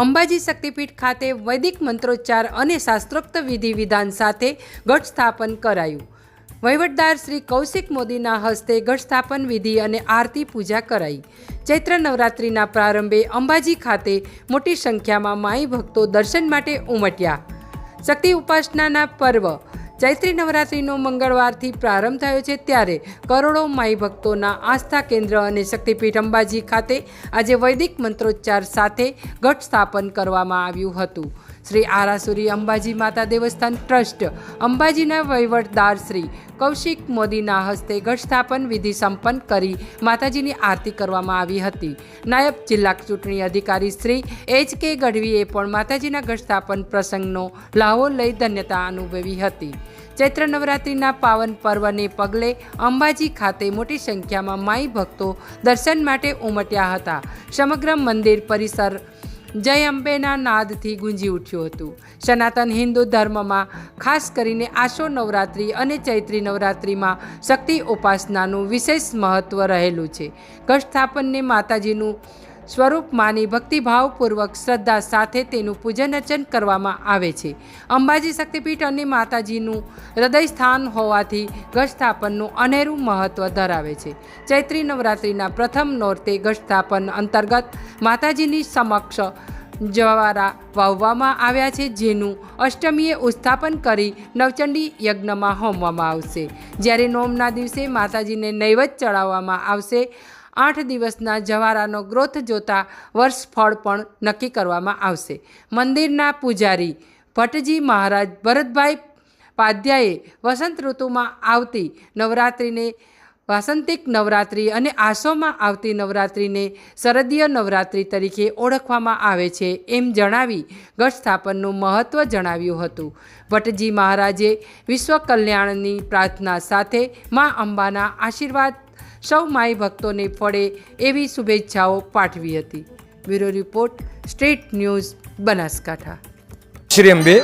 અંબાજી શક્તિપીઠ ખાતે વૈદિક મંત્રોચ્ચાર અને શાસ્ત્રોક્ત વિધિ વિધાન સાથે ગઢ સ્થાપન કરાયું। વહીવટદાર શ્રી કૌશિક મોદીના હસ્તે ગઢ સ્થાપન વિધિ અને આરતી પૂજા કરાઈ। ચૈત્ર નવરાત્રિના પ્રારંભે અંબાજી ખાતે મોટી સંખ્યામાં માઈ ભક્તો દર્શન માટે ઉમટ્યા। શક્તિ ઉપાસનાના પર્વ ચૈત્રી નવરાત્રિનો મંગળવારથી પ્રારંભ થયો છે, ત્યારે કરોડો માઈ ભક્તોના આસ્થા કેન્દ્ર અને શક્તિપીઠ અંબાજી ખાતે આજે વૈદિક મંત્રોચ્ચાર સાથે ઘટ સ્થાપન કરવામાં આવ્યું હતું। શ્રી આરાસુરી અંબાજી માતા દેવસ્થાન ટ્રસ્ટ અંબાજીના વહીવટદાર શ્રી કૌશિક મોદીના હસ્તે ઘટ સ્થાપન વિધિ સંપન્ન કરી માતાજીની આરતી કરવામાં આવી હતી। નાયબ જિલ્લા ચૂંટણી અધિકારી શ્રી એચ.કે. ગઢવીએ પણ માતાજીના ઘટ સ્થાપન પ્રસંગનો લાહો લઈ ધન્યતા અનુભવી હતી। ચૈત્ર નવરાત્રિના પાવન પર્વને પગલે અંબાજી ખાતે મોટી સંખ્યામાં માઈ ભક્તો દર્શન માટે ઉમટ્યા હતા। સમગ્ર મંદિર પરિસર જય અંબેના નાદથી ગુંજી ઉઠ્યું હતું। સનાતન હિન્દુ ધર્મમાં ખાસ કરીને આસો નવરાત્રિ અને ચૈત્રી નવરાત્રિમાં શક્તિ ઉપાસનાનું વિશેષ મહત્ત્વ રહેલું છે। ઘટ સ્થાપનને માતાજીનું સ્વરૂપ માની ભક્તિભાવપૂર્વક શ્રદ્ધા સાથે તેનું પૂજન અર્ચન કરવામાં આવે છે। અંબાજી શક્તિપીઠ અને માતાજીનું હૃદય સ્થાન હોવાથી ઘટ સ્થાપનનું અનેરું મહત્ત્વ ધરાવે છે। ચૈત્રી નવરાત્રિના પ્રથમ નોરતે ઘટ સ્થાપન અંતર્ગત માતાજીની સમક્ષ જવારા વાવવામાં આવ્યા છે, જેનું અષ્ટમીએ ઉત્થાપન કરી નવચંડી યજ્ઞમાં હોમવામાં આવશે, જ્યારે નોમના દિવસે માતાજીને નૈવેદ્ય ચડાવવામાં આવશે। 8 દિવસના જવારાનો ગ્રોથ જોતા વર્ષફળ પણ નક્કી કરવામાં આવશે। મંદિરના પૂજારી ભટ્ટજી મહારાજ ભરતભાઈ પાધ્યાએ વસંત ઋતુમાં આવતી નવરાત્રિને વાસંતિક નવરાત્રિ અને આસોમાં આવતી નવરાત્રિને શરદીય નવરાત્રિ તરીકે ઓળખવામાં આવે છે, એમ જણાવી ઘટ સ્થાપનનું મહત્ત્વ જણાવ્યું હતું। ભટ્ટજી મહારાજે વિશ્વ કલ્યાણની પ્રાર્થના સાથે મા અંબાના આશીર્વાદ સૌ માઈ ભક્તોને ફળે એવી શુભેચ્છાઓ પાઠવી હતી। Bureau report, street news, Banaskantha. Shri Ambe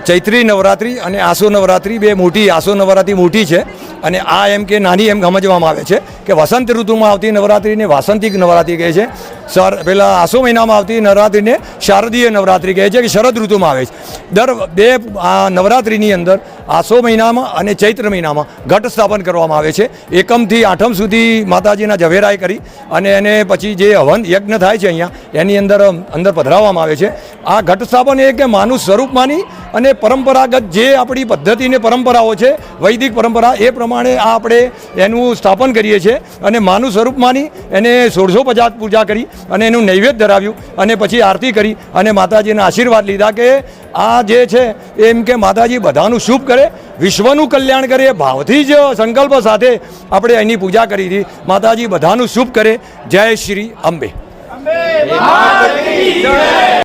ચૈત્રી નવરાત્રિ અને આસો નવરાત્રિ બે મોટી, આસો નવરાત્રિ મોટી છે અને આ એમ કે નાની એમ સમજવામાં આવે છે કે વસંત ઋતુમાં આવતી નવરાત્રિને વાસંતિક નવરાત્રિ કહે છે। પહેલાં આસો મહિનામાં આવતી નવરાત્રિને શારદીય નવરાત્રિ કહે છે કે શરદ ઋતુમાં આવે છે। દર બે નવરાત્રિની અંદર આસો મહિનામાં અને ચૈત્ર મહિનામાં ઘટ સ્થાપન કરવામાં આવે છે। એકમથી આઠમ સુધી માતાજીના ઝવેરાય કરી અને એને પછી જે હવન યજ્ઞ થાય છે અહીંયા એની અંદર પધરાવવામાં આવે છે। આ ઘટ સ્થાપન એ કે માનું સ્વરૂપ માની અને પરંપરાગત જે આપણી પદ્ધતિ ને પરંપરાઓ છે, વૈદિક પરંપરા, એ પ્રમાણે આ આપણે એનું સ્થાપન કરીએ છીએ અને માનું સ્વરૂપ માની એને 1650 પૂજા કરી અને એનું નૈવેદ્ય ધરાવ્યું અને પછી આરતી કરી અને માતાજીના આશીર્વાદ લીધા કે આ જે છે એમ કે માતાજી બધાનું શુભ કરે, વિશ્વનું કલ્યાણ કરે, ભાવથી જ સંકલ્પ સાથે આપણે એની પૂજા કરી હતી। માતાજી બધાનું શુભ કરે। જય શ્રી અંબે।